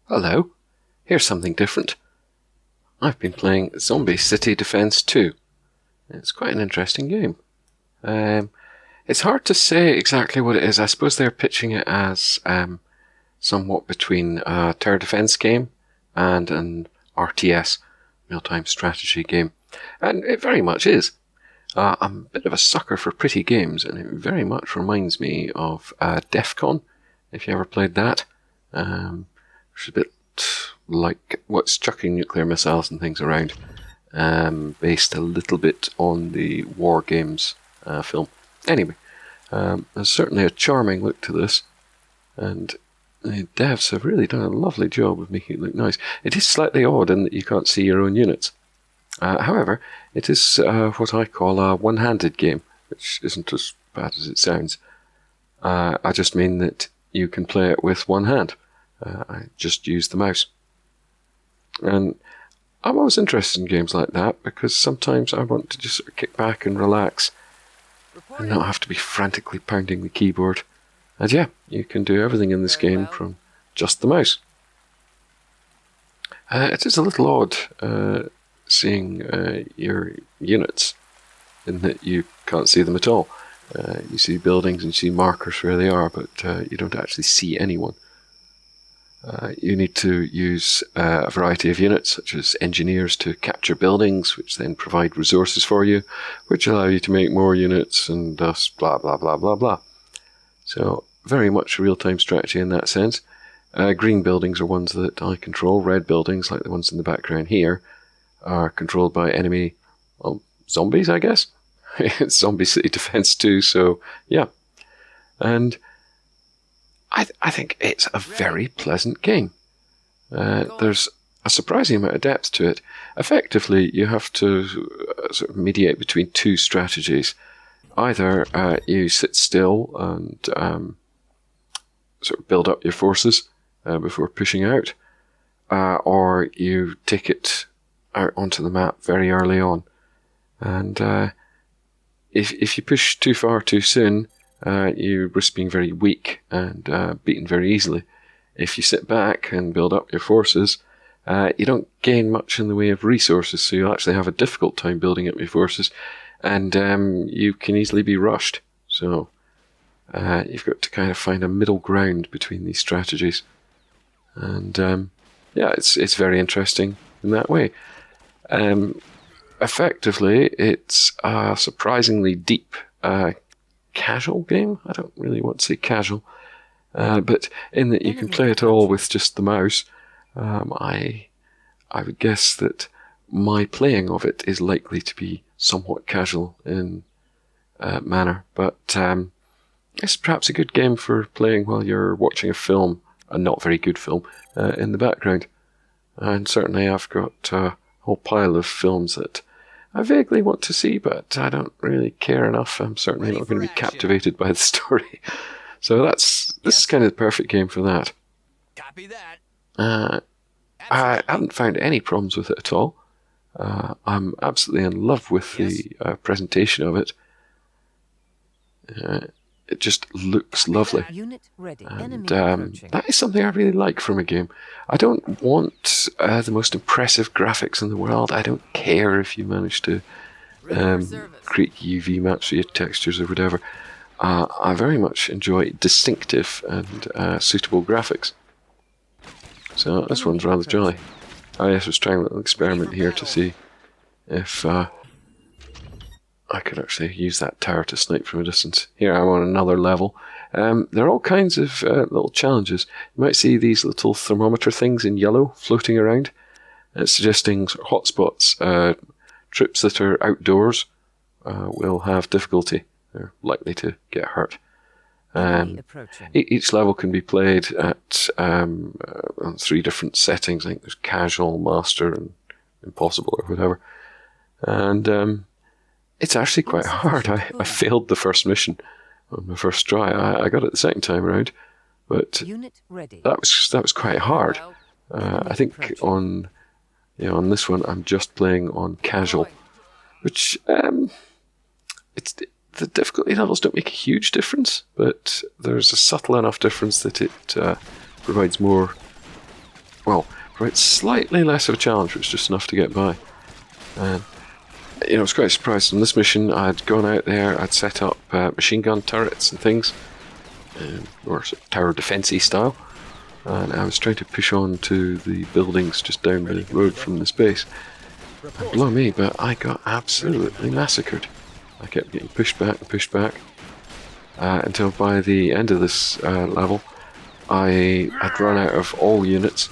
Hello, here's something different. I've been playing Zombie City Defense 2. It's quite an interesting game. It's hard to say exactly what it is. I suppose they're pitching it as somewhat between a tower defense game and an RTS, real-time strategy game. And it very much is. I'm a bit of a sucker for pretty games, and it very much reminds me of DEF CON, if you ever played that. It's a bit like what's chucking nuclear missiles and things around, based a little bit on the War Games film. Anyway, there's certainly a charming look to this, and the devs have really done a lovely job of making it look nice. It is slightly odd in that you can't see your own units. However, it is what I call a one-handed game, which isn't as bad as it sounds. I just mean that you can play it with one hand. I just use the mouse. And I'm always interested in games like that because sometimes I want to just sort of kick back and relax and not have to be frantically pounding the keyboard. And yeah, you can do everything in this game from just the mouse. It is a little odd seeing your units in that you can't see them at all. You see buildings and you see markers where they are, but you don't actually see anyone. You need to use a variety of units, such as engineers, to capture buildings, which then provide resources for you, which allow you to make more units, and thus blah, blah, blah, blah, blah. So, very much a real-time strategy in that sense. Green buildings are ones that I control. Red buildings, like the ones in the background here, are controlled by enemy, well, zombies, I guess? It's Zombie City Defense 2, so yeah. And I think it's a very pleasant game. There's a surprising amount of depth to it. Effectively, you have to sort of mediate between two strategies. Either you sit still and sort of build up your forces before pushing out, or you take it out onto the map very early on. And if you push too far too soon, you risk being very weak and beaten very easily. If you sit back and build up your forces, you don't gain much in the way of resources, so you'll actually have a difficult time building up your forces, and you can easily be rushed. So you've got to kind of find a middle ground between these strategies. And yeah, it's very interesting in that way. Effectively, it's a surprisingly deep casual game. I don't really want to say casual, but in that you can play it all with just the mouse. I would guess that my playing of it is likely to be somewhat casual in manner, but it's perhaps a good game for playing while you're watching a film, a not very good film, in the background. And certainly I've got a whole pile of films that I vaguely want to see, but I don't really care enough. I'm certainly not going to be captivated by the story. So this is kind of the perfect game for that. Copy that. I haven't found any problems with it at all. I'm absolutely in love with the presentation of it. It just looks lovely. Unit ready. And that is something I really like from a game. I don't want the most impressive graphics in the world. I don't care if you manage to create UV maps for your textures or whatever. I very much enjoy distinctive and suitable graphics. So this one's rather jolly. I was trying a little experiment here to see if I could actually use that tower to snipe from a distance. Here I'm on another level. There are all kinds of little challenges. You might see these little thermometer things in yellow floating around, suggesting sort of hotspots. Troops that are outdoors will have difficulty. They're likely to get hurt. Each level can be played at on 3 different settings. I think there's casual, master, and impossible, or whatever. And it's actually quite hard. I failed the first mission on my first try. I got it the second time around, but that was quite hard. I think on this one I'm just playing on casual, which the difficulty levels don't make a huge difference, but there's a subtle enough difference that it provides more well, right, slightly less of a challenge, but it's just enough to get by. And I was quite surprised on this mission. I'd gone out there, I'd set up machine gun turrets and things, or sort of tower defense-y style, and I was trying to push on to the buildings just down the road from this base. And blow me, but I got absolutely massacred. I kept getting pushed back and pushed back, until by the end of this level, I had run out of all units.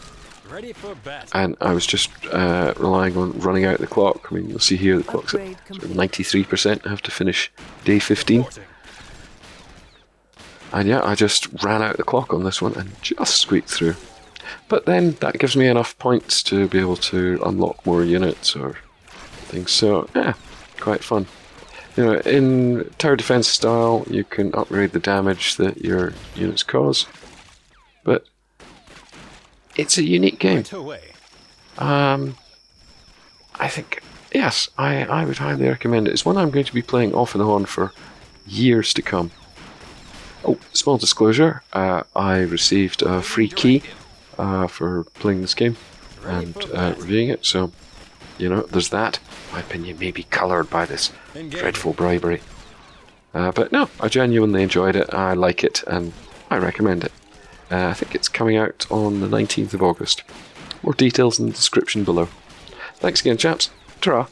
And I was just relying on running out the clock. I mean, you'll see here the clock's at 93%. I have to finish day 15. And yeah, I just ran out the clock on this one and just squeaked through. But then that gives me enough points to be able to unlock more units or things. So yeah, quite fun. In tower defense style, you can upgrade the damage that your units cause. But it's a unique game. I think, yes, I would highly recommend it. It's one I'm going to be playing off and on for years to come. Oh, small disclosure, I received a free key for playing this game and reviewing it, so, there's that. My opinion may be coloured by this dreadful bribery. But no, I genuinely enjoyed it, I like it, and I recommend it. I think it's coming out on the 19th of August. More details in the description below. Thanks again, chaps. Ta-ra.